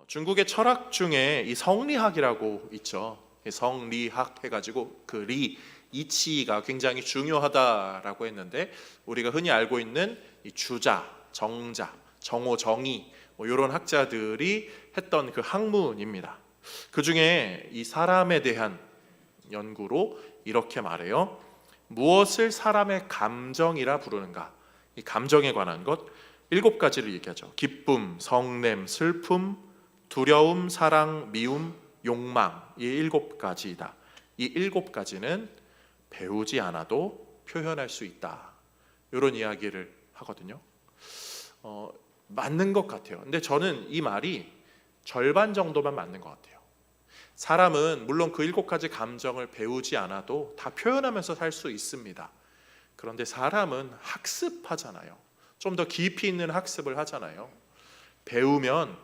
중국의 철학 중에 이 성리학이라고 있죠. 성리학 해가지고 그 이치가 굉장히 중요하다라고 했는데, 우리가 흔히 알고 있는 이 주자, 정자, 정오, 정의 이런 학자들이 했던 그 학문입니다. 그 중에 이 사람에 대한 연구로 이렇게 말해요. 무엇을 사람의 감정이라 부르는가? 이 감정에 관한 것 7가지를 얘기하죠. 기쁨, 성냄, 슬픔, 두려움, 사랑, 미움, 욕망, 이 7가지이다. 이 7가지는 배우지 않아도 표현할 수 있다. 이런 이야기를 하거든요. 맞는 것 같아요. 근데 저는 이 말이 절반 정도만 맞는 것 같아요. 사람은 물론 그 7가지 감정을 배우지 않아도 다 표현하면서 살 수 있습니다. 그런데 사람은 학습하잖아요. 좀 더 깊이 있는 학습을 하잖아요. 배우면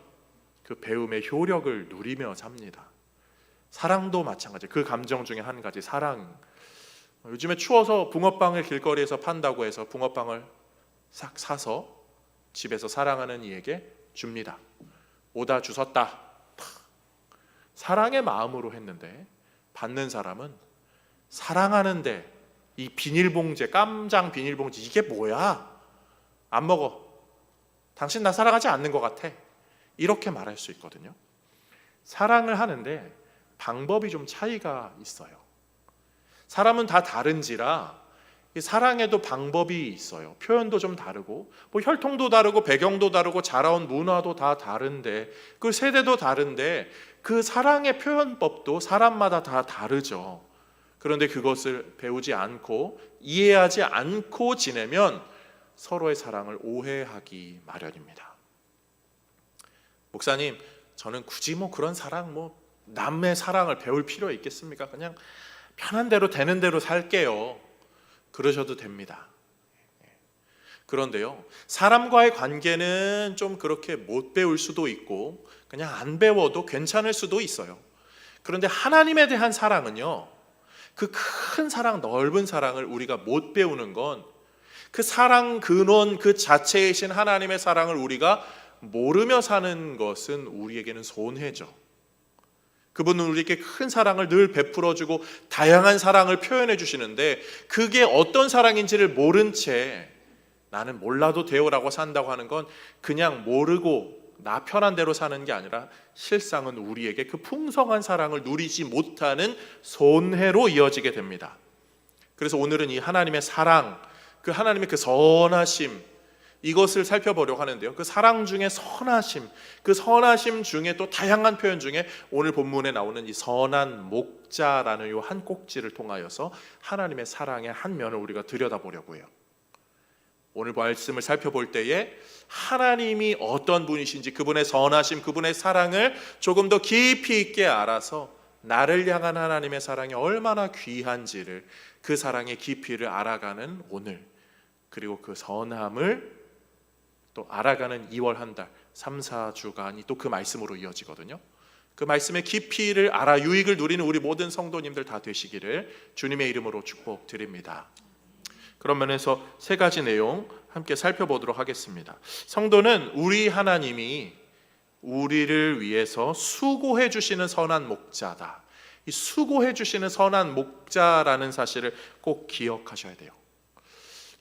그 배움의 효력을 누리며 삽니다. 사랑도 마찬가지. 그 감정 중에 한 가지, 사랑. 요즘에 추워서 붕어빵을 길거리에서 판다고 해서 붕어빵을 싹 사서 집에서 사랑하는 이에게 줍니다. 오다 주섰다. 사랑의 마음으로 했는데 받는 사람은 사랑하는데 이 비닐봉지, 깜장 비닐봉지, 이게 뭐야? 안 먹어. 당신 나 사랑하지 않는 것 같아. 이렇게 말할 수 있거든요. 사랑을 하는데 방법이 좀 차이가 있어요. 사람은 다 다른지라 사랑에도 방법이 있어요. 표현도 좀 다르고 혈통도 다르고 배경도 다르고 자라온 문화도 다 다른데, 그 세대도 다른데 그 사랑의 표현법도 사람마다 다 다르죠. 그런데 그것을 배우지 않고 이해하지 않고 지내면 서로의 사랑을 오해하기 마련입니다. 목사님, 저는 굳이 그런 사랑, 남의 사랑을 배울 필요 있겠습니까? 그냥 편한 대로 되는 대로 살게요. 그러셔도 됩니다. 그런데요, 사람과의 관계는 좀 그렇게 못 배울 수도 있고 그냥 안 배워도 괜찮을 수도 있어요. 그런데 하나님에 대한 사랑은요, 그 큰 사랑, 넓은 사랑을 우리가 못 배우는 건 그 사랑 근원 그 자체이신 하나님의 사랑을 우리가 모르며 사는 것은 우리에게는 손해죠. 그분은 우리에게 큰 사랑을 늘 베풀어주고 다양한 사랑을 표현해 주시는데, 그게 어떤 사랑인지를 모른 채 나는 몰라도 돼요라고 산다고 하는 건 그냥 모르고 나 편한 대로 사는 게 아니라 실상은 우리에게 그 풍성한 사랑을 누리지 못하는 손해로 이어지게 됩니다. 그래서 오늘은 이 하나님의 사랑, 그 하나님의 그 선하심, 이것을 살펴보려고 하는데요. 그 사랑 중에 선하심, 그 선하심 중에 또 다양한 표현 중에 오늘 본문에 나오는 이 선한 목자라는 이 한 꼭지를 통하여서 하나님의 사랑의 한 면을 우리가 들여다보려고 해요. 오늘 말씀을 살펴볼 때에 하나님이 어떤 분이신지, 그분의 선하심, 그분의 사랑을 조금 더 깊이 있게 알아서 나를 향한 하나님의 사랑이 얼마나 귀한지를, 그 사랑의 깊이를 알아가는 오늘, 그리고 그 선함을 또 알아가는 2월 한 달, 3, 4주간이 또 그 말씀으로 이어지거든요. 그 말씀의 깊이를 알아 유익을 누리는 우리 모든 성도님들 다 되시기를 주님의 이름으로 축복드립니다. 그런 면에서 3가지 내용 함께 살펴보도록 하겠습니다. 성도는 우리 하나님이 우리를 위해서 수고해 주시는 선한 목자다. 이 수고해 주시는 선한 목자라는 사실을 꼭 기억하셔야 돼요.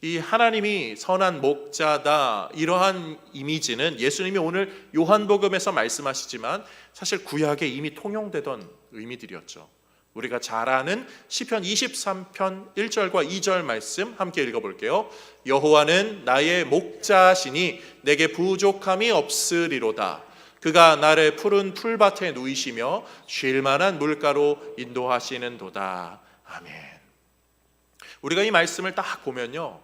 이 하나님이 선한 목자다, 이러한 이미지는 예수님이 오늘 요한복음에서 말씀하시지만 사실 구약에 이미 통용되던 의미들이었죠. 우리가 잘 아는 시편 23편 1절과 2절 말씀 함께 읽어볼게요. 여호와는 나의 목자시니 내게 부족함이 없으리로다. 그가 나를 푸른 풀밭에 누이시며 쉴 만한 물가로 인도하시는도다. 아멘. 우리가 이 말씀을 딱 보면요,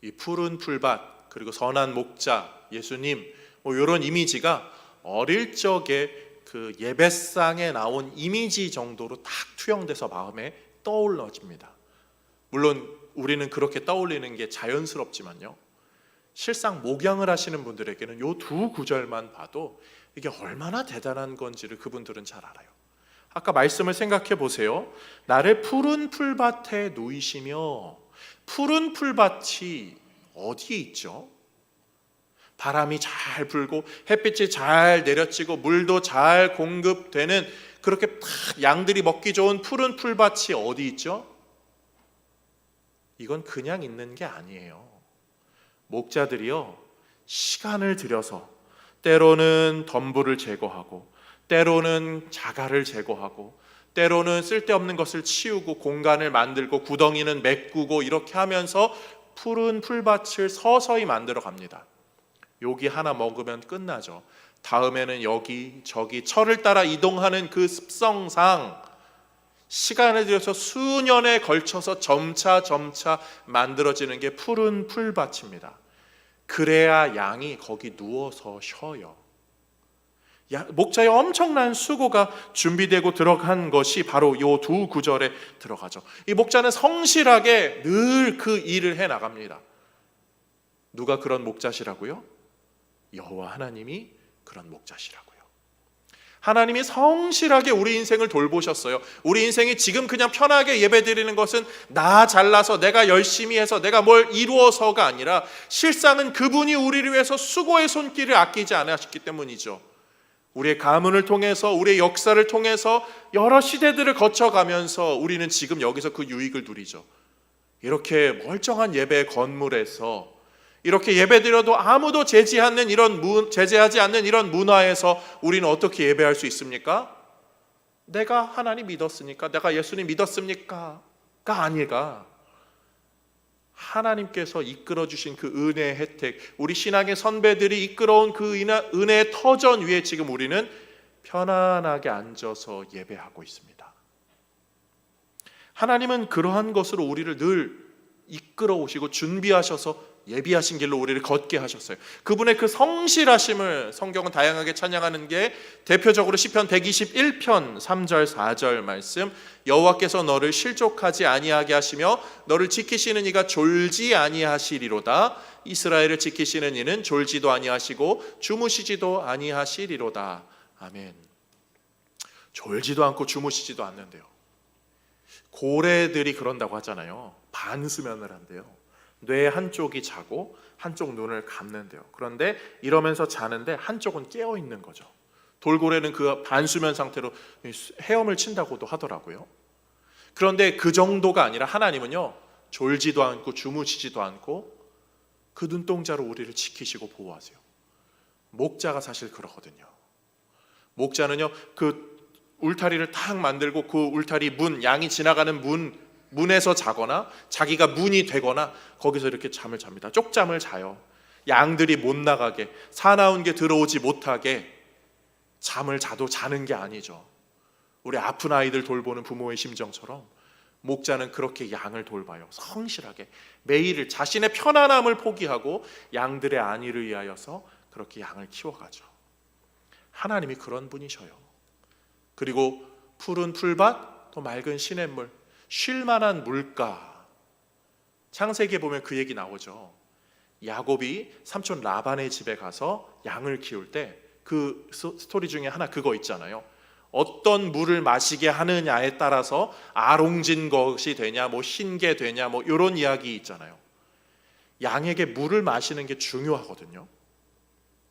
이 푸른 풀밭, 그리고 선한 목자, 예수님, 이런 이미지가 어릴 적에 그 예배상에 나온 이미지 정도로 딱 투영돼서 마음에 떠올라집니다. 물론 우리는 그렇게 떠올리는 게 자연스럽지만요, 실상 목양을 하시는 분들에게는 이 2구절만 봐도 이게 얼마나 대단한 건지를 그분들은 잘 알아요. 아까 말씀을 생각해 보세요. 나를 푸른 풀밭에 누이시며, 푸른 풀밭이 어디에 있죠? 바람이 잘 불고 햇빛이 잘 내려지고 물도 잘 공급되는 그렇게 딱 양들이 먹기 좋은 푸른 풀밭이 어디 있죠? 이건 그냥 있는 게 아니에요. 목자들이요, 시간을 들여서 때로는 덤불을 제거하고 때로는 자갈을 제거하고 때로는 쓸데없는 것을 치우고 공간을 만들고 구덩이는 메꾸고 이렇게 하면서 푸른 풀밭을 서서히 만들어 갑니다. 여기 하나 먹으면 끝나죠. 다음에는 여기 저기 철을 따라 이동하는 그 습성상 시간을 들여서 수년에 걸쳐서 점차 만들어지는 게 푸른 풀밭입니다. 그래야 양이 거기 누워서 쉬어요. 목자의 엄청난 수고가 준비되고 들어간 것이 바로 이 두 구절에 들어가죠. 이 목자는 성실하게 늘 그 일을 해 나갑니다. 누가 그런 목자시라고요? 여호와 하나님이 그런 목자시라고요. 하나님이 성실하게 우리 인생을 돌보셨어요. 우리 인생이 지금 그냥 편하게 예배드리는 것은 나 잘나서 내가 열심히 해서 내가 뭘 이루어서가 아니라 실상은 그분이 우리를 위해서 수고의 손길을 아끼지 않으셨기 때문이죠. 우리의 가문을 통해서 우리의 역사를 통해서 여러 시대들을 거쳐가면서 우리는 지금 여기서 그 유익을 누리죠. 이렇게 멀쩡한 예배 건물에서 이렇게 예배드려도 아무도 제재하지 않는 이런 문화에서 우리는 어떻게 예배할 수 있습니까? 내가 하나님 믿었으니까, 내가 예수님 믿었습니까? 가 아니라 하나님께서 이끌어 주신 그 은혜의 혜택, 우리 신앙의 선배들이 이끌어온 그 은혜의 터전 위에 지금 우리는 편안하게 앉아서 예배하고 있습니다. 하나님은 그러한 것으로 우리를 늘 이끌어 오시고 준비하셔서 예비하신 길로 우리를 걷게 하셨어요. 그분의 그 성실하심을 성경은 다양하게 찬양하는 게 대표적으로 시편 121편 3절 4절 말씀, 여호와께서 너를 실족하지 아니하게 하시며 너를 지키시는 이가 졸지 아니하시리로다. 이스라엘을 지키시는 이는 졸지도 아니하시고 주무시지도 아니하시리로다. 아멘. 졸지도 않고 주무시지도 않는데요. 고래들이 그런다고 하잖아요. 반수면을 한대요. 뇌 한쪽이 자고 한쪽 눈을 감는데요. 그런데 이러면서 자는데 한쪽은 깨어 있는 거죠. 돌고래는 그 반수면 상태로 헤엄을 친다고도 하더라고요. 그런데 그 정도가 아니라 하나님은요, 졸지도 않고 주무시지도 않고 그 눈동자로 우리를 지키시고 보호하세요. 목자가 사실 그러거든요. 목자는요, 그 울타리를 탁 만들고 그 울타리 문, 양이 지나가는 문에서 자거나 자기가 문이 되거나 거기서 이렇게 잠을 잡니다. 쪽잠을 자요. 양들이 못 나가게, 사나운 게 들어오지 못하게 잠을 자도 자는 게 아니죠. 우리 아픈 아이들 돌보는 부모의 심정처럼 목자는 그렇게 양을 돌봐요. 성실하게 매일을 자신의 편안함을 포기하고 양들의 안위를 위하여서 그렇게 양을 키워가죠. 하나님이 그런 분이셔요. 그리고 푸른 풀밭, 또 맑은 시냇물, 쉴만한 물가. 창세기에 보면 그 얘기 나오죠. 야곱이 삼촌 라반의 집에 가서 양을 키울 때 그 스토리 중에 하나 그거 있잖아요. 어떤 물을 마시게 하느냐에 따라서 아롱진 것이 되냐, 뭐 흰게 되냐, 뭐 이런 이야기 있잖아요. 양에게 물을 마시는 게 중요하거든요.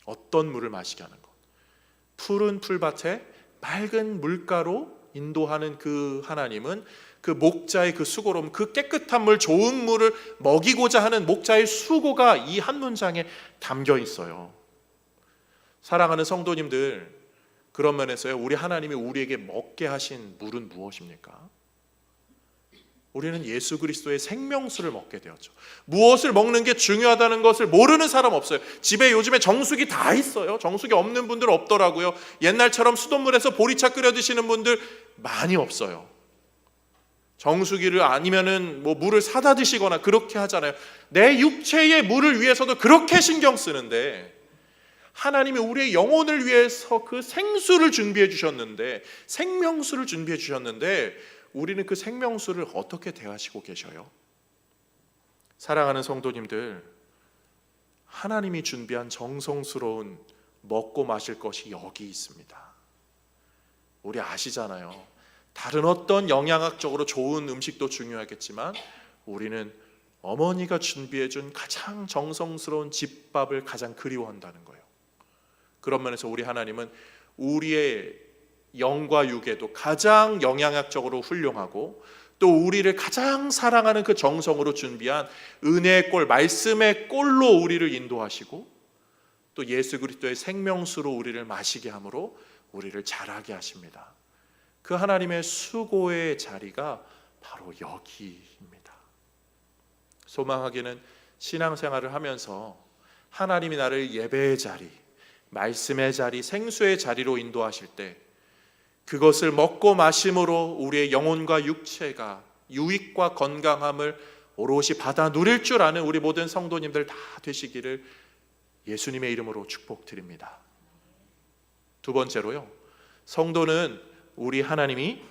어떤 물을 마시게 하는 것. 푸른 풀밭에 맑은 물가로 인도하는 그 하나님은 그 목자의 그 수고로움, 그 깨끗한 물, 좋은 물을 먹이고자 하는 목자의 수고가 이 한 문장에 담겨 있어요. 사랑하는 성도님들, 그런 면에서요, 우리 하나님이 우리에게 먹게 하신 물은 무엇입니까? 우리는 예수 그리스도의 생명수를 먹게 되었죠. 무엇을 먹는 게 중요하다는 것을 모르는 사람 없어요. 집에 요즘에 정수기 다 있어요. 정수기 없는 분들 없더라고요. 옛날처럼 수돗물에서 보리차 끓여 드시는 분들 많이 없어요. 정수기를 아니면은 뭐 물을 사다 드시거나 그렇게 하잖아요. 내 육체의 물을 위해서도 그렇게 신경 쓰는데, 하나님이 우리의 영혼을 위해서 그 생수를 준비해 주셨는데, 생명수를 준비해 주셨는데, 우리는 그 생명수를 어떻게 대하시고 계셔요? 사랑하는 성도님들, 하나님이 준비한 정성스러운 먹고 마실 것이 여기 있습니다. 우리 아시잖아요. 다른 어떤 영양학적으로 좋은 음식도 중요하겠지만 우리는 어머니가 준비해준 가장 정성스러운 집밥을 가장 그리워한다는 거예요. 그런 면에서 우리 하나님은 우리의 영과 육에도 가장 영양학적으로 훌륭하고 또 우리를 가장 사랑하는 그 정성으로 준비한 은혜의 꼴, 말씀의 꼴로 우리를 인도하시고 또 예수 그리스도의 생명수로 우리를 마시게 함으로 우리를 자라게 하십니다. 그 하나님의 수고의 자리가 바로 여기입니다. 소망하기는 신앙생활을 하면서 하나님이 나를 예배의 자리, 말씀의 자리, 생수의 자리로 인도하실 때 그것을 먹고 마심으로 우리의 영혼과 육체가 유익과 건강함을 오롯이 받아 누릴 줄 아는 우리 모든 성도님들 다 되시기를 예수님의 이름으로 축복드립니다. 두 번째로요, 성도는 우리 하나님이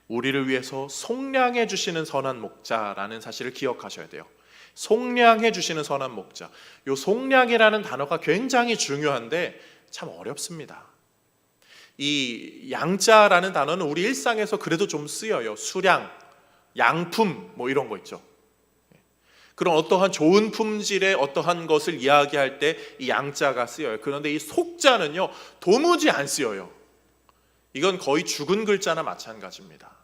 우리를 위해서 속량해 주시는 선한 목자라는 사실을 기억하셔야 돼요. 속량해 주시는 선한 목자. 이 속량이라는 단어가 굉장히 중요한데 참 어렵습니다. 이 양자라는 단어는 우리 일상에서 그래도 좀 쓰여요. 수량, 양품 뭐 이런 거 있죠. 그런 어떠한 좋은 품질의 어떠한 것을 이야기할 때 이 양자가 쓰여요. 그런데 이 속자는요 도무지 안 쓰여요. 이건 거의 죽은 글자나 마찬가지입니다.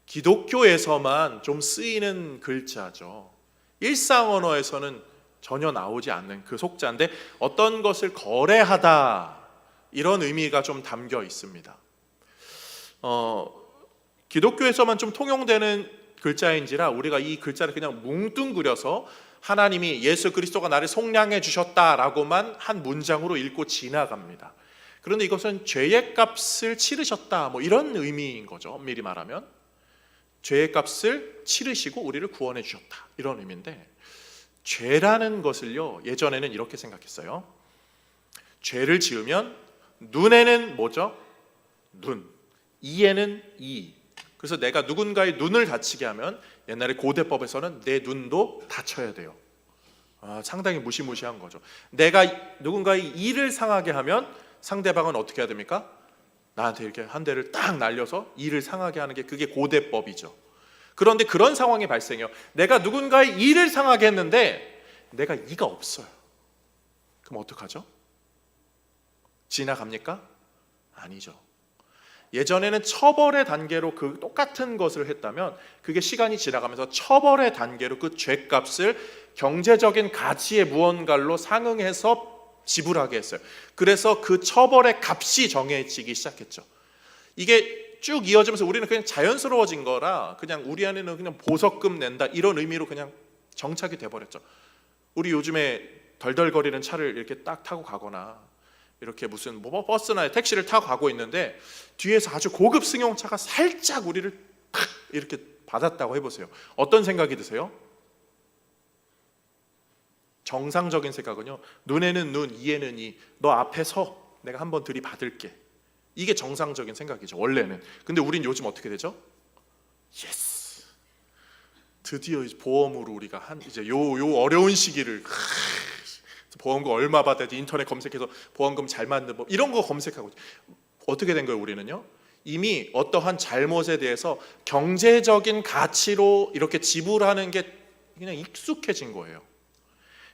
기독교에서만 좀 쓰이는 글자죠. 일상 언어에서는 전혀 나오지 않는 그 속자인데 어떤 것을 거래하다 이런 의미가 좀 담겨 있습니다. 기독교에서만 좀 통용되는 글자인지라 우리가 이 글자를 그냥 뭉뚱그려서 하나님이 예수 그리스도가 나를 속량해 주셨다라고만 한 문장으로 읽고 지나갑니다. 그런데 이것은 죄의 값을 치르셨다 뭐 이런 의미인 거죠. 엄밀히 말하면 죄의 값을 치르시고 우리를 구원해 주셨다 이런 의미인데, 죄라는 것을요 예전에는 이렇게 생각했어요. 죄를 지으면 눈에는 뭐죠? 눈, 이에는 이. 그래서 내가 누군가의 눈을 다치게 하면 옛날에 고대법에서는 내 눈도 다쳐야 돼요. 상당히 무시무시한 거죠. 내가 누군가의 이를 상하게 하면 상대방은 어떻게 해야 됩니까? 나한테 이렇게 한 대를 딱 날려서 이를 상하게 하는 게 그게 고대법이죠. 그런데 그런 상황이 발생해요. 내가 누군가의 이를 상하게 했는데 내가 이가 없어요. 그럼 어떡하죠? 지나갑니까? 아니죠. 예전에는 처벌의 단계로 그 똑같은 것을 했다면 그게 시간이 지나가면서 처벌의 단계로 그 죄값을 경제적인 가치의 무언가로 상응해서 지불하게 했어요. 그래서 그 처벌의 값이 정해지기 시작했죠. 이게 쭉 이어지면서 우리는 그냥 자연스러워진 거라 그냥 우리 안에는 그냥 보석금 낸다 이런 의미로 그냥 정착이 돼버렸죠. 우리 요즘에 덜덜거리는 차를 이렇게 딱 타고 가거나 이렇게 무슨 뭐 버스나 택시를 타고 가고 있는데 뒤에서 아주 고급 승용차가 살짝 우리를 탁 이렇게 받았다고 해보세요. 어떤 생각이 드세요? 정상적인 생각은요, 눈에는 눈, 이에는 이. 너 앞에 서, 내가 한번 들이받을게. 이게 정상적인 생각이죠 원래는. 근데 우린 요즘 어떻게 되죠? 예스, 드디어 보험으로 우리가 이제 요 어려운 시기를 보험금 얼마 받아야지 인터넷 검색해서 보험금 잘 맞는 법 이런 거 검색하고 어떻게 된 거예요? 우리는요 이미 어떠한 잘못에 대해서 경제적인 가치로 이렇게 지불하는 게 그냥 익숙해진 거예요.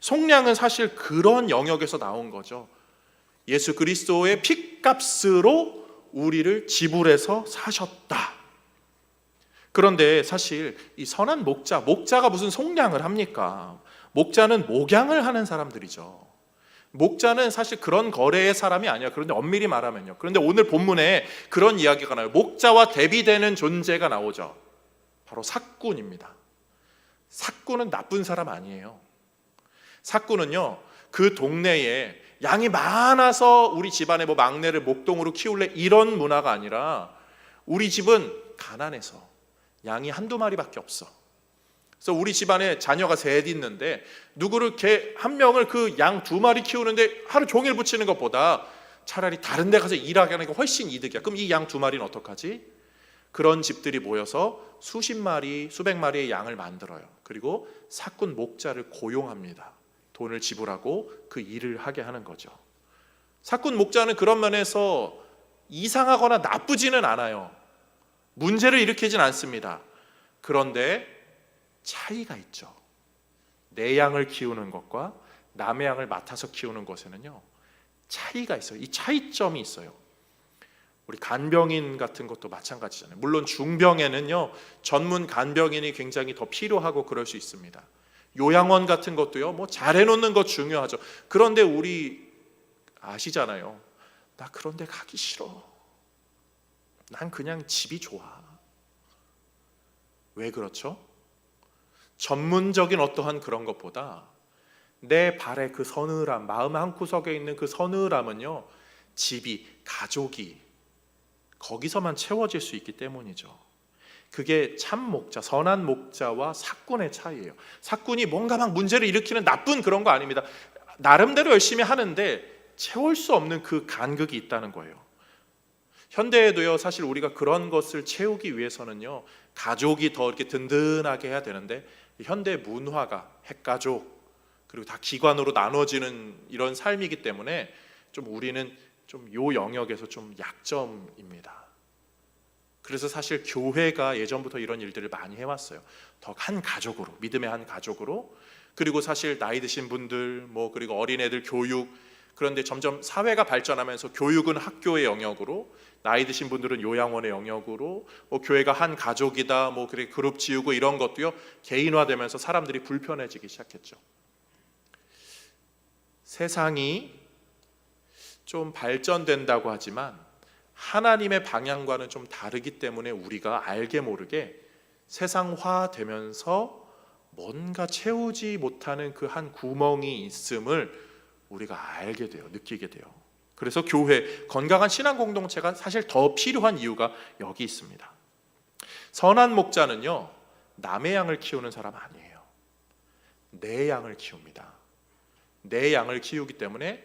속량은 사실 그런 영역에서 나온 거죠. 예수 그리스도의 핏값으로 우리를 지불해서 사셨다. 그런데 사실 이 선한 목자가 무슨 속량을 합니까? 목자는 목양을 하는 사람들이죠. 목자는 사실 그런 거래의 사람이 아니야. 그런데 엄밀히 말하면요. 그런데 오늘 본문에 그런 이야기가 나와요. 목자와 대비되는 존재가 나오죠. 바로 삭군입니다. 삭군은 나쁜 사람 아니에요. 삭군은요 그 동네에 양이 많아서 우리 집안에 뭐 막내를 목동으로 키울래 이런 문화가 아니라 우리 집은 가난해서 양이 한두 마리밖에 없어. 그래서 우리 집안에 자녀가 셋 있는데 누구를 한 명을 그 양 두 마리 키우는데 하루 종일 붙이는 것보다 차라리 다른 데 가서 일하게 하는 게 훨씬 이득이야. 그럼 이 양 두 마리는 어떡하지? 그런 집들이 모여서 수십 마리, 수백 마리의 양을 만들어요. 그리고 삭군 목자를 고용합니다. 돈을 지불하고 그 일을 하게 하는 거죠. 삭군 목자는 그런 면에서 이상하거나 나쁘지는 않아요. 문제를 일으키진 않습니다. 그런데 차이가 있죠. 내 양을 키우는 것과 남의 양을 맡아서 키우는 것에는요 차이가 있어요. 이 차이점이 있어요. 우리 간병인 같은 것도 마찬가지잖아요. 물론 중병에는요 전문 간병인이 굉장히 더 필요하고 그럴 수 있습니다. 요양원 같은 것도요 뭐 잘해놓는 것 중요하죠. 그런데 우리 아시잖아요. 나 그런 데 가기 싫어. 난 그냥 집이 좋아. 왜 그렇죠? 전문적인 어떠한 그런 것보다 내 발의 그 서늘함, 마음 한구석에 있는 그 서늘함은요 집이, 가족이 거기서만 채워질 수 있기 때문이죠. 그게 참 목자, 선한 목자와 삭군의 차이예요. 삭군이 뭔가 막 문제를 일으키는 나쁜 그런 거 아닙니다. 나름대로 열심히 하는데 채울 수 없는 그 간극이 있다는 거예요. 현대에도요 사실 우리가 그런 것을 채우기 위해서는요 가족이 더 이렇게 든든하게 해야 되는데 현대 문화가 핵가족 그리고 다 기관으로 나눠지는 이런 삶이기 때문에 좀 우리는 좀 요 영역에서 좀 약점입니다. 그래서 사실 교회가 예전부터 이런 일들을 많이 해왔어요. 더 한 가족으로, 믿음의 한 가족으로. 그리고 사실 나이 드신 분들 뭐 그리고 어린애들 교육, 그런데 점점 사회가 발전하면서 교육은 학교의 영역으로, 나이 드신 분들은 요양원의 영역으로, 뭐 교회가 한 가족이다, 뭐 그래 그룹 지우고 이런 것도요 개인화되면서 사람들이 불편해지기 시작했죠. 세상이 좀 발전된다고 하지만 하나님의 방향과는 좀 다르기 때문에 우리가 알게 모르게 세상화되면서 뭔가 채우지 못하는 그 한 구멍이 있음을 우리가 알게 돼요. 느끼게 돼요. 그래서 교회, 건강한 신앙 공동체가 사실 더 필요한 이유가 여기 있습니다. 선한 목자는요 남의 양을 키우는 사람 아니에요. 내 양을 키웁니다. 내 양을 키우기 때문에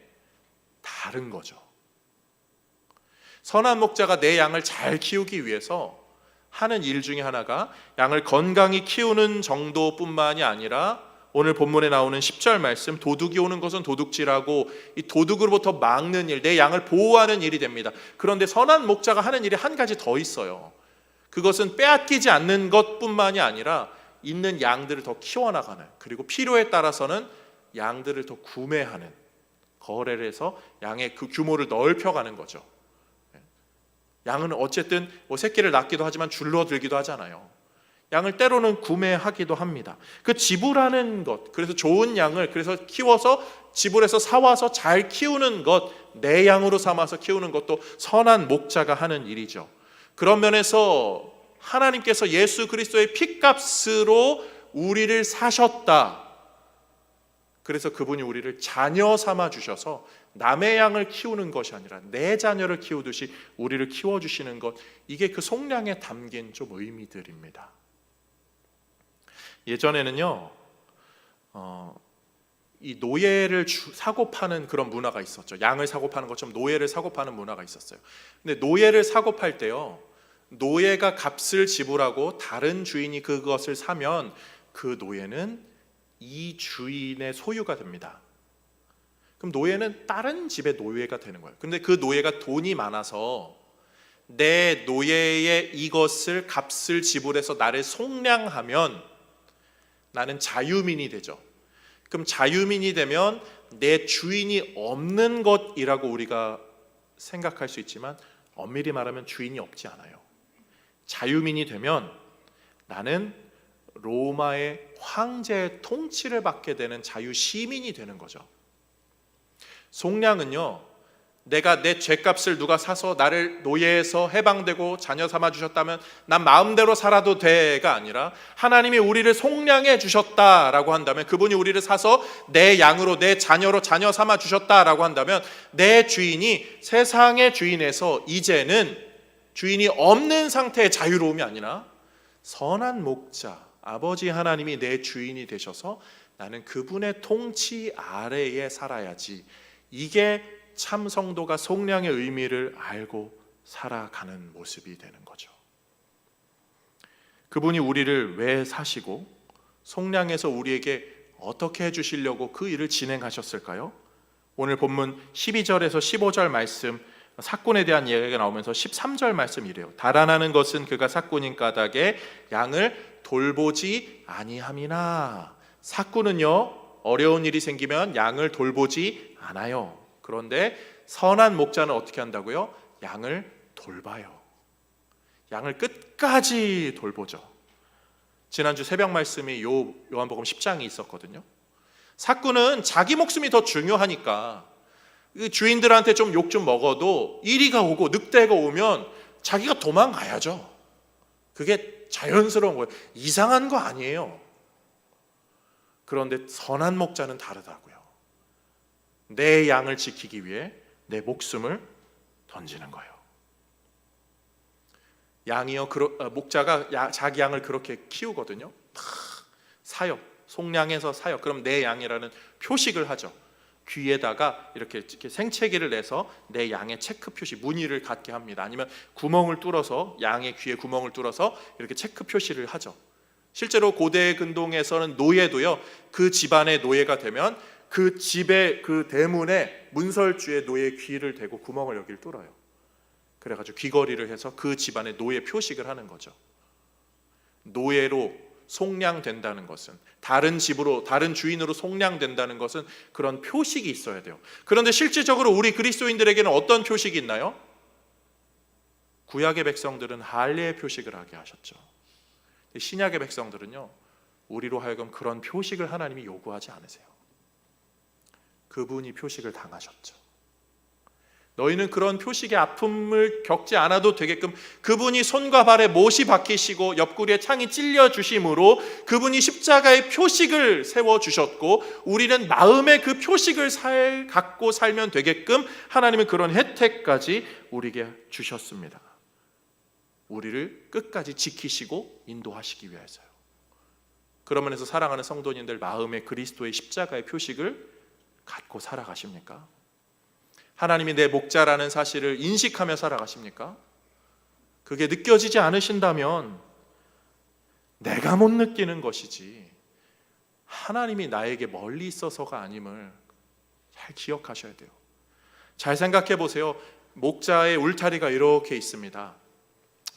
다른 거죠. 선한 목자가 내 양을 잘 키우기 위해서 하는 일 중에 하나가 양을 건강히 키우는 정도뿐만이 아니라 오늘 본문에 나오는 10절 말씀, 도둑이 오는 것은 도둑질하고 이 도둑으로부터 막는 일, 내 양을 보호하는 일이 됩니다. 그런데 선한 목자가 하는 일이 한 가지 더 있어요. 그것은 빼앗기지 않는 것뿐만이 아니라 있는 양들을 더 키워나가는, 그리고 필요에 따라서는 양들을 더 구매하는, 거래를 해서 양의 그 규모를 넓혀가는 거죠. 양은 어쨌든 뭐 새끼를 낳기도 하지만 줄어들기도 하잖아요. 양을 때로는 구매하기도 합니다. 그 지불하는 것, 그래서 좋은 양을 그래서 키워서 지불해서 사와서 잘 키우는 것, 내 양으로 삼아서 키우는 것도 선한 목자가 하는 일이죠. 그런 면에서 하나님께서 예수 그리스도의 피값으로 우리를 사셨다. 그래서 그분이 우리를 자녀 삼아 주셔서 남의 양을 키우는 것이 아니라 내 자녀를 키우듯이 우리를 키워주시는 것, 이게 그 속량에 담긴 좀 의미들입니다. 예전에는요 이 노예를 사고 파는 그런 문화가 있었죠. 양을 사고 파는 것처럼 노예를 사고 파는 문화가 있었어요. 근데 노예를 사고 팔 때요 노예가 값을 지불하고 다른 주인이 그것을 사면 그 노예는 이 주인의 소유가 됩니다. 그럼 노예는 다른 집의 노예가 되는 거예요. 근데 그 노예가 돈이 많아서 내 노예의 이것을 값을 지불해서 나를 속량하면 나는 자유민이 되죠. 그럼 자유민이 되면 내 주인이 없는 것이라고 우리가 생각할 수 있지만 엄밀히 말하면 주인이 없지 않아요. 자유민이 되면 나는 로마의 황제의 통치를 받게 되는 자유시민이 되는 거죠. 속량은요 내가 내 죄값을 누가 사서 나를 노예에서 해방되고 자녀 삼아 주셨다면 난 마음대로 살아도 돼가 아니라 하나님이 우리를 속량해 주셨다라고 한다면, 그분이 우리를 사서 내 양으로 내 자녀로 자녀 삼아 주셨다라고 한다면 내 주인이 세상의 주인에서 이제는 주인이 없는 상태의 자유로움이 아니라 선한 목자 아버지 하나님이 내 주인이 되셔서 나는 그분의 통치 아래에 살아야지, 이게 참 성도가 속량의 의미를 알고 살아가는 모습이 되는 거죠. 그분이 우리를 왜 사시고 속량해서 우리에게 어떻게 해주시려고 그 일을 진행하셨을까요? 오늘 본문 12절에서 15절 말씀, 삭군에 대한 이야기가 나오면서 13절 말씀 이래요. 달아나는 것은 그가 삭군인 까닭에 양을 돌보지 아니함이나. 삭구는요, 어려운 일이 생기면 양을 돌보지 않아요. 그런데 선한 목자는 어떻게 한다고요? 양을 돌봐요. 양을 끝까지 돌보죠. 지난주 새벽 말씀이 요한복음 10장이 있었거든요. 삭구는 자기 목숨이 더 중요하니까 주인들한테 좀 욕 좀 먹어도 이리가 오고 늑대가 오면 자기가 도망가야죠. 그게 자연스러운 거예요. 이상한 거 아니에요. 그런데 선한 목자는 다르다고요. 내 양을 지키기 위해 내 목숨을 던지는 거예요. 양이요, 목자가 자기 양을 그렇게 키우거든요. 사요. 속량해서 사요. 그럼 내 양이라는 표식을 하죠. 귀에다가 이렇게 생채기를 내서 내 양의 체크 표시, 무늬를 갖게 합니다. 아니면 구멍을 뚫어서, 양의 귀에 구멍을 뚫어서 이렇게 체크 표시를 하죠. 실제로 고대 근동에서는 노예도요, 그 집안의 노예가 되면 그 집의 그 대문에 문설주에 노예의 귀를 대고 구멍을 여기를 뚫어요. 그래가지고 귀걸이를 해서 그 집안의 노예 표식을 하는 거죠. 노예로 속량된다는 것은, 다른 집으로, 다른 주인으로 속량된다는 것은 그런 표식이 있어야 돼요. 그런데 실질적으로 우리 그리스도인들에게는 어떤 표식이 있나요? 구약의 백성들은 할례의 표식을 하게 하셨죠. 신약의 백성들은요, 우리로 하여금 그런 표식을 하나님이 요구하지 않으세요. 그분이 표식을 당하셨죠. 너희는 그런 표식의 아픔을 겪지 않아도 되게끔 그분이 손과 발에 못이 박히시고 옆구리에 창이 찔려 주심으로 그분이 십자가의 표식을 세워 주셨고, 우리는 마음의 그 표식을 갖고 살면 되게끔 하나님은 그런 혜택까지 우리에게 주셨습니다. 우리를 끝까지 지키시고 인도하시기 위해서요. 그런 면에서 사랑하는 성도님들, 마음에 그리스도의 십자가의 표식을 갖고 살아가십니까? 하나님이 내 목자라는 사실을 인식하며 살아가십니까? 그게 느껴지지 않으신다면 내가 못 느끼는 것이지 하나님이 나에게 멀리 있어서가 아님을 잘 기억하셔야 돼요. 잘 생각해 보세요. 목자의 울타리가 이렇게 있습니다.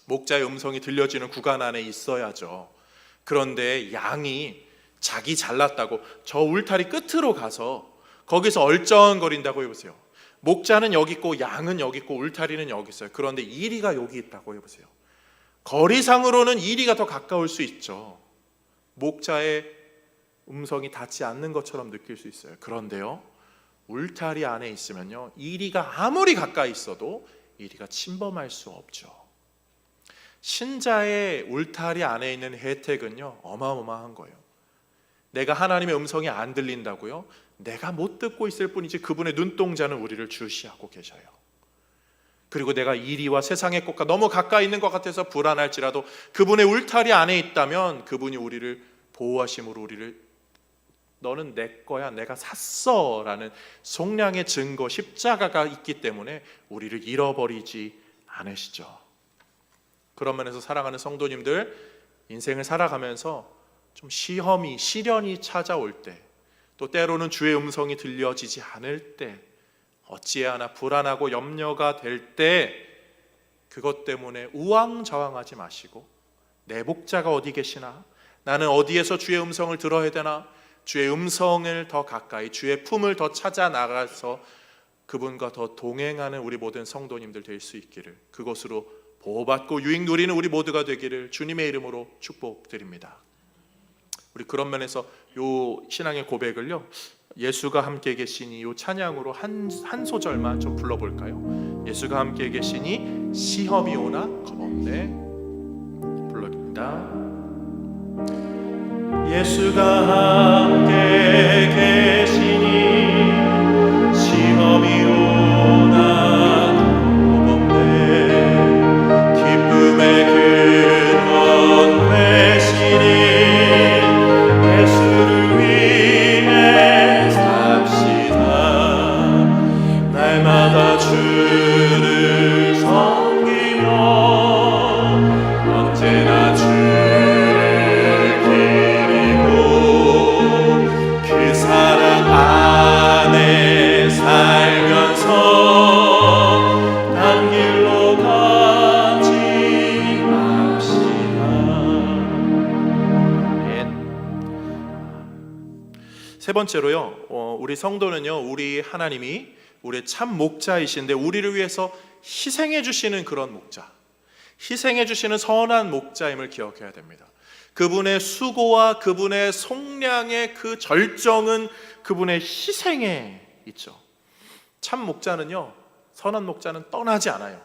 목자의 음성이 들려지는 구간 안에 있어야죠. 그런데 양이 자기 잘났다고 저 울타리 끝으로 가서 거기서 얼쩡거린다고 해보세요. 목자는 여기 있고 양은 여기 있고 울타리는 여기 있어요. 그런데 이리가 여기 있다고 해보세요. 거리상으로는 이리가 더 가까울 수 있죠. 목자의 음성이 닿지 않는 것처럼 느낄 수 있어요. 그런데요, 울타리 안에 있으면요, 이리가 아무리 가까이 있어도 이리가 침범할 수 없죠. 신자의 울타리 안에 있는 혜택은요, 어마어마한 거예요. 내가 하나님의 음성이 안 들린다고요? 내가 못 듣고 있을 뿐이지 그분의 눈동자는 우리를 주시하고 계셔요. 그리고 내가 이리와 세상의 것과 너무 가까이 있는 것 같아서 불안할지라도 그분의 울타리 안에 있다면 그분이 우리를 보호하심으로 우리를 너는 내 거야, 내가 샀어 라는 속량의 증거 십자가가 있기 때문에 우리를 잃어버리지 않으시죠. 그런 면에서 사랑하는 성도님들, 인생을 살아가면서 좀 시련이 찾아올 때, 또 때로는 주의 음성이 들려지지 않을 때, 어찌하나 불안하고 염려가 될 때, 그것 때문에 우왕좌왕하지 마시고 내 목자가 어디 계시나? 나는 어디에서 주의 음성을 들어야 되나? 주의 음성을 더 가까이, 주의 품을 더 찾아 나가서 그분과 더 동행하는 우리 모든 성도님들 될 수 있기를, 그것으로 보호받고 유익 누리는 우리 모두가 되기를 주님의 이름으로 축복드립니다. 우리 그런 면에서 요 신앙의 고백을요, 예수가 함께 계시니 요 찬양으로 한 소절만 좀 불러볼까요? 예수가 함께 계시니 시험이 오나 겁없네 불러봅니다. 예수가 함께 계시니 시험이 오나 겁없네 기쁨의 근원 되시니 예수를 위해 삽시다. 날마다 주를 섬기며 언제나 주를 드리고 그 사랑 안에 살면서 단 길로 가지 맙시다. 세 번째로요, 우리 성도는요, 우리 하나님이 우리의 참 목자이신데 우리를 위해서 희생해 주시는 그런 목자, 희생해 주시는 선한 목자임을 기억해야 됩니다. 그분의 수고와 그분의 속량의 그 절정은 그분의 희생에 있죠. 참 목자는요, 선한 목자는 떠나지 않아요.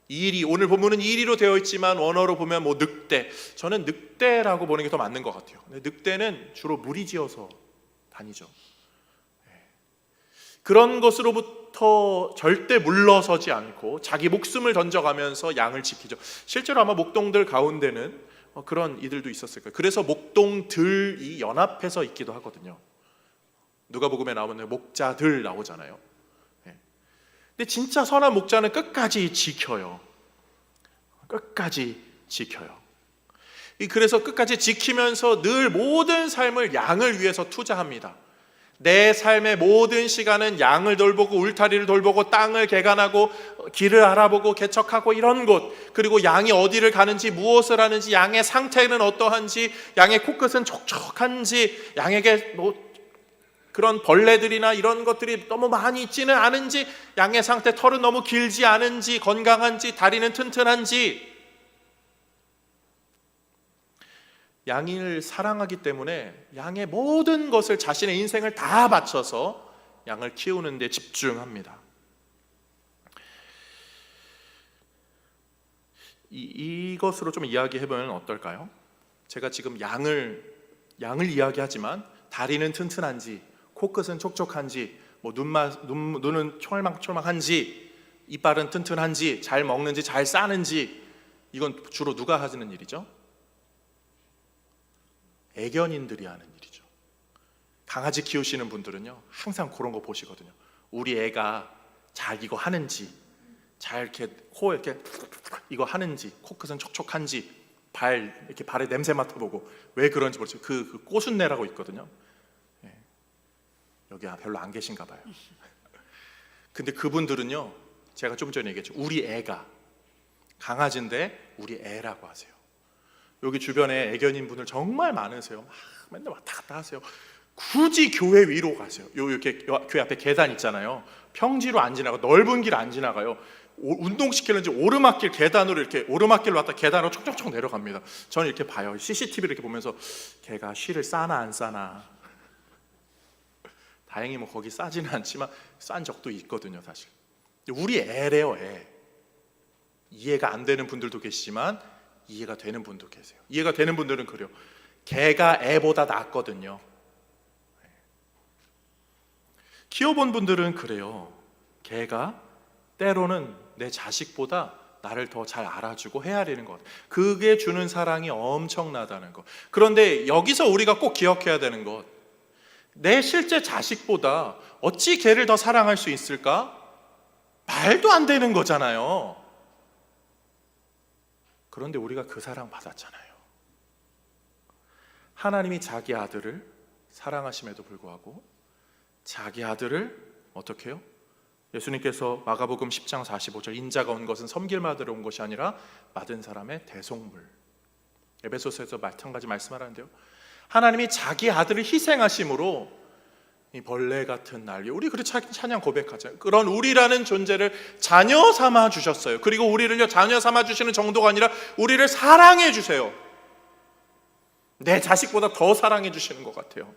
이리, 오늘 본문은 이리로 되어 있지만 원어로 보면 뭐 늑대, 저는 늑대라고 보는 게 더 맞는 것 같아요. 늑대는 주로 무리지어서 다니죠. 그런 것으로부터 절대 물러서지 않고 자기 목숨을 던져가면서 양을 지키죠. 실제로 아마 목동들 가운데는 그런 이들도 있었을 거예요. 그래서 목동들이 연합해서 있기도 하거든요. 누가복음에 나오면 목자들 나오잖아요. 근데 진짜 선한 목자는 끝까지 지켜요. 끝까지 지켜요. 그래서 끝까지 지키면서 늘 모든 삶을 양을 위해서 투자합니다. 내 삶의 모든 시간은 양을 돌보고 울타리를 돌보고 땅을 개간하고 길을 알아보고 개척하고 이런 곳, 그리고 양이 어디를 가는지 무엇을 하는지, 양의 상태는 어떠한지, 양의 코끝은 촉촉한지, 양에게 뭐 그런 벌레들이나 이런 것들이 너무 많이 있지는 않은지, 양의 상태, 털은 너무 길지 않은지, 건강한지, 다리는 튼튼한지. 양을 사랑하기 때문에 양의 모든 것을, 자신의 인생을 다 바쳐서 양을 키우는 데 집중합니다. 이것으로 좀 이야기해보면 어떨까요? 제가 지금 양을 이야기하지만 다리는 튼튼한지, 코끝은 촉촉한지, 뭐 눈은 촐막촐막한지, 이빨은 튼튼한지, 잘 먹는지 잘 싸는지, 이건 주로 누가 하는 일이죠? 애견인들이 하는 일이죠. 강아지 키우시는 분들은요, 항상 그런 거 보시거든요. 우리 애가 잘 이거 하는지, 잘 이렇게 코 이렇게 이거 하는지, 코끝은 촉촉한지, 이렇게 발에 냄새 맡아보고, 왜 그런지 모르죠. 그 꼬순내라고 있거든요. 여기 별로 안 계신가 봐요. 근데 그분들은요, 제가 좀 전에 얘기했죠. 우리 애가, 강아지인데 우리 애라고 하세요. 여기 주변에 애견인 분들 정말 많으세요. 맨날 왔다 갔다 하세요. 굳이 교회 위로 가세요. 이렇게 교회 앞에 계단 있잖아요. 평지로 안 지나가, 넓은 길 안 지나가요. 운동시키는지 오르막길 계단으로, 이렇게 오르막길로 왔다 계단으로 촉촉촉 내려갑니다. 저는 이렇게 봐요. CCTV 이렇게 보면서 걔가 쉬를 싸나 안 싸나. 다행히 뭐 거기 싸지는 않지만 싼 적도 있거든요, 사실. 우리 애래요, 애. 이해가 안 되는 분들도 계시지만 이해가 되는 분도 계세요. 이해가 되는 분들은 그래요. 개가 애보다 낫거든요. 키워본 분들은 그래요. 개가 때로는 내 자식보다 나를 더 잘 알아주고 헤아리는 것. 그게 주는 사랑이 엄청나다는 것. 그런데 여기서 우리가 꼭 기억해야 되는 것, 내 실제 자식보다 어찌 걔를 더 사랑할 수 있을까? 말도 안 되는 거잖아요. 그런데 우리가 그 사랑 받았잖아요. 하나님이 자기 아들을 사랑하심에도 불구하고 자기 아들을 어떻게 해요? 예수님께서 마가복음 10장 45절, 인자가 온 것은 섬길 받으러 온 것이 아니라 받은 사람의 대속물. 에베소서에서 마찬가지 말씀하라는데요, 하나님이 자기 아들을 희생하심으로 이 벌레 같은 날개, 우리 그렇게 찬양 고백하잖아요. 그런 우리라는 존재를 자녀 삼아 주셨어요. 그리고 우리를요, 자녀 삼아 주시는 정도가 아니라 우리를 사랑해 주세요. 내 자식보다 더 사랑해 주시는 것 같아요.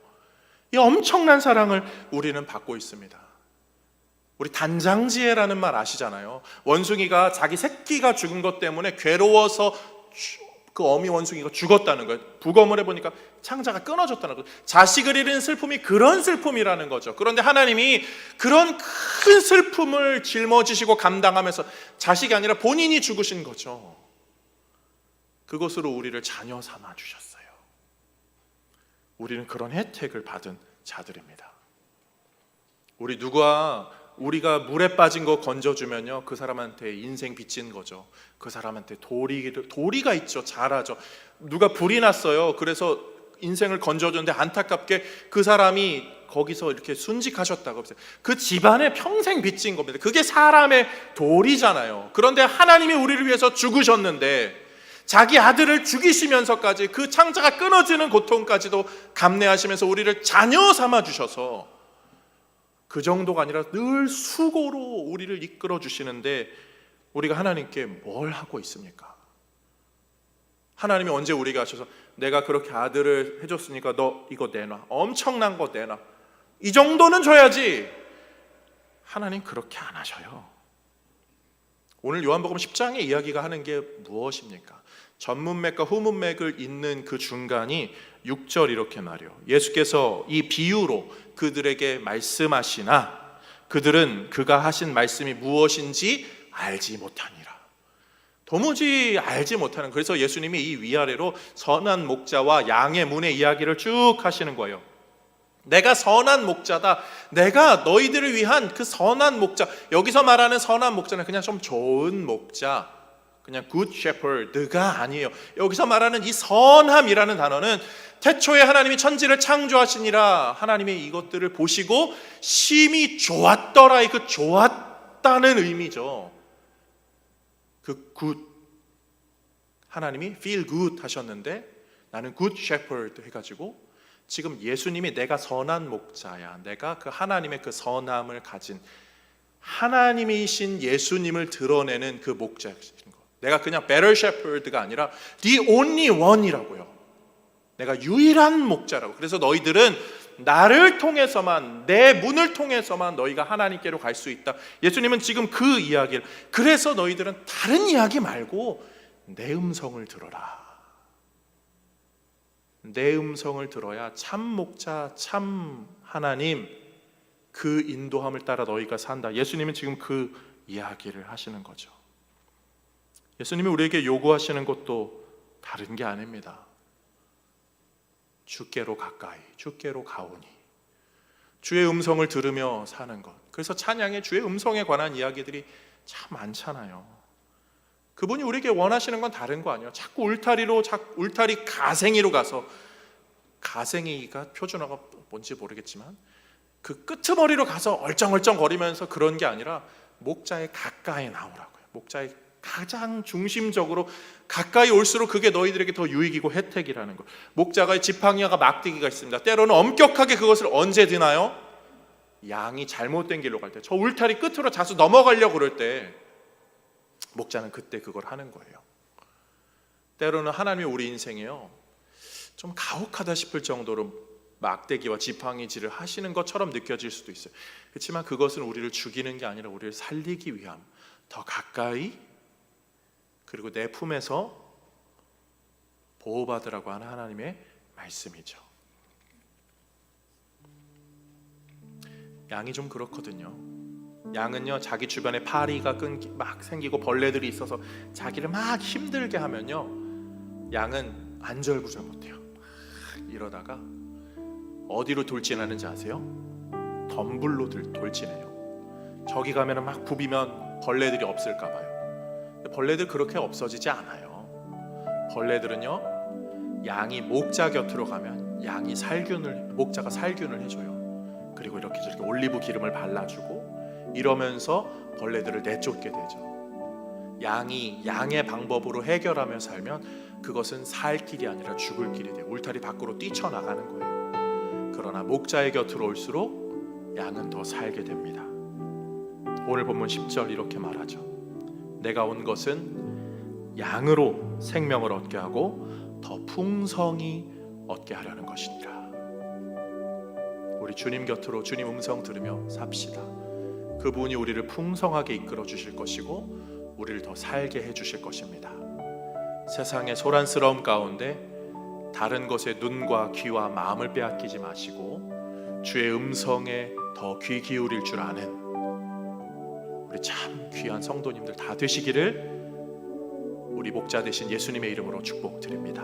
이 엄청난 사랑을 우리는 받고 있습니다. 우리 단장지혜라는 말 아시잖아요. 원숭이가 자기 새끼가 죽은 것 때문에 괴로워서 그 어미 원숭이가 죽었다는 거예요. 부검을 해보니까 창자가 끊어졌다는 거예요. 자식을 잃은 슬픔이 그런 슬픔이라는 거죠. 그런데 하나님이 그런 큰 슬픔을 짊어지시고 감당하면서 자식이 아니라 본인이 죽으신 거죠. 그것으로 우리를 자녀 삼아 주셨어요. 우리는 그런 혜택을 받은 자들입니다. 우리가 물에 빠진 거 건져주면요, 그 사람한테 인생 빚진 거죠. 그 사람한테 도리가 있죠. 잘하죠. 누가 불이 났어요. 그래서 인생을 건져줬는데 안타깝게 그 사람이 거기서 이렇게 순직하셨다고 했어요. 그 집안에 평생 빚진 겁니다. 그게 사람의 도리잖아요. 그런데 하나님이 우리를 위해서 죽으셨는데, 자기 아들을 죽이시면서까지 그 창자가 끊어지는 고통까지도 감내하시면서 우리를 자녀 삼아 주셔서 그 정도가 아니라 늘 수고로 우리를 이끌어 주시는데 우리가 하나님께 뭘 하고 있습니까? 하나님이 언제 우리가 하셔서 내가 그렇게 아들을 해줬으니까 너 이거 내놔, 엄청난 거 내놔, 이 정도는 줘야지. 하나님 그렇게 안 하셔요. 오늘 요한복음 10장의 이야기가 하는 게 무엇입니까? 전문맥과 후문맥을 잇는 그 중간이 6절 이렇게 말해요. 예수께서 이 비유로 그들에게 말씀하시나 그들은 그가 하신 말씀이 무엇인지 알지 못하니라. 도무지 알지 못하는, 그래서 예수님이 이 위아래로 선한 목자와 양의 문의 이야기를 쭉 하시는 거예요. 내가 선한 목자다, 내가 너희들을 위한 그 선한 목자. 여기서 말하는 선한 목자는 그냥 좀 좋은 목자, 그냥 good shepherd가 아니에요. 여기서 말하는 이 선함이라는 단어는 태초에 하나님이 천지를 창조하시니라 하나님이 이것들을 보시고 심히 좋았더라, 그 좋았다는 의미죠. 그 good, 하나님이 feel good 하셨는데 나는 good shepherd 해가지고 지금 예수님이 내가 선한 목자야, 내가 그 하나님의 그 선함을 가진 하나님이신 예수님을 드러내는 그 목자신 거. 내가 그냥 better shepherd가 아니라 the only one이라고요. 내가 유일한 목자라고. 그래서 너희들은 나를 통해서만, 내 문을 통해서만 너희가 하나님께로 갈 수 있다. 예수님은 지금 그 이야기를, 그래서 너희들은 다른 이야기 말고 내 음성을 들어라. 내 음성을 들어야 참 목자, 참 하나님, 그 인도함을 따라 너희가 산다. 예수님은 지금 그 이야기를 하시는 거죠. 예수님이 우리에게 요구하시는 것도 다른 게 아닙니다. 주께로 가까이, 주께로 가오니, 주의 음성을 들으며 사는 것. 그래서 찬양에 주의 음성에 관한 이야기들이 참 많잖아요. 그분이 우리에게 원하시는 건 다른 거 아니에요. 자꾸 울타리 가생이로 가서, 가생이가 표준어가 뭔지 모르겠지만 그 끄트머리로 가서 얼쩡얼쩡 거리면서 그런 게 아니라 목자의 가까이 나오라고요. 목자의 가장 중심적으로 가까이 올수록 그게 너희들에게 더 유익이고 혜택이라는 거. 목자가 지팡이와 막대기가 있습니다. 때로는 엄격하게 그것을 언제 드나요? 양이 잘못된 길로 갈 때, 저 울타리 끝으로 자수 넘어가려고 그럴 때 목자는 그때 그걸 하는 거예요. 때로는 하나님이 우리 인생에요, 좀 가혹하다 싶을 정도로 막대기와 지팡이질을 하시는 것처럼 느껴질 수도 있어요. 그렇지만 그것은 우리를 죽이는 게 아니라 우리를 살리기 위함, 더 가까이, 그리고 내 품에서 보호받으라고 하는 하나님의 말씀이죠. 양이 좀 그렇거든요. 양은요, 자기 주변에 파리가 막 생기고 벌레들이 있어서 자기를 막 힘들게 하면요, 양은 안절부절 못해요. 이러다가 어디로 돌진하는지 아세요? 덤불로 돌진해요. 저기 가면 막 부비면 벌레들이 없을까 봐요. 벌레들 그렇게 없어지지 않아요. 벌레들은요, 양이 목자 곁으로 가면 양이 목자가 살균을 해줘요. 그리고 이렇게 저렇게 올리브 기름을 발라주고 이러면서 벌레들을 내쫓게 되죠. 양이 양의 방법으로 해결하며 살면 그것은 살 길이 아니라 죽을 길이 돼요. 울타리 밖으로 뛰쳐나가는 거예요. 그러나 목자의 곁으로 올수록 양은 더 살게 됩니다. 오늘 본문 10절 이렇게 말하죠. 내가 온 것은 양으로 생명을 얻게 하고 더 풍성히 얻게 하려는 것이니라. 우리 주님 곁으로 주님 음성 들으며 삽시다. 그분이 우리를 풍성하게 이끌어 주실 것이고 우리를 더 살게 해 주실 것입니다. 세상의 소란스러움 가운데 다른 것에 눈과 귀와 마음을 빼앗기지 마시고 주의 음성에 더 귀 기울일 줄 아는 우리 참 귀한 성도님들 다 되시기를 우리 목자 되신 예수님의 이름으로 축복드립니다.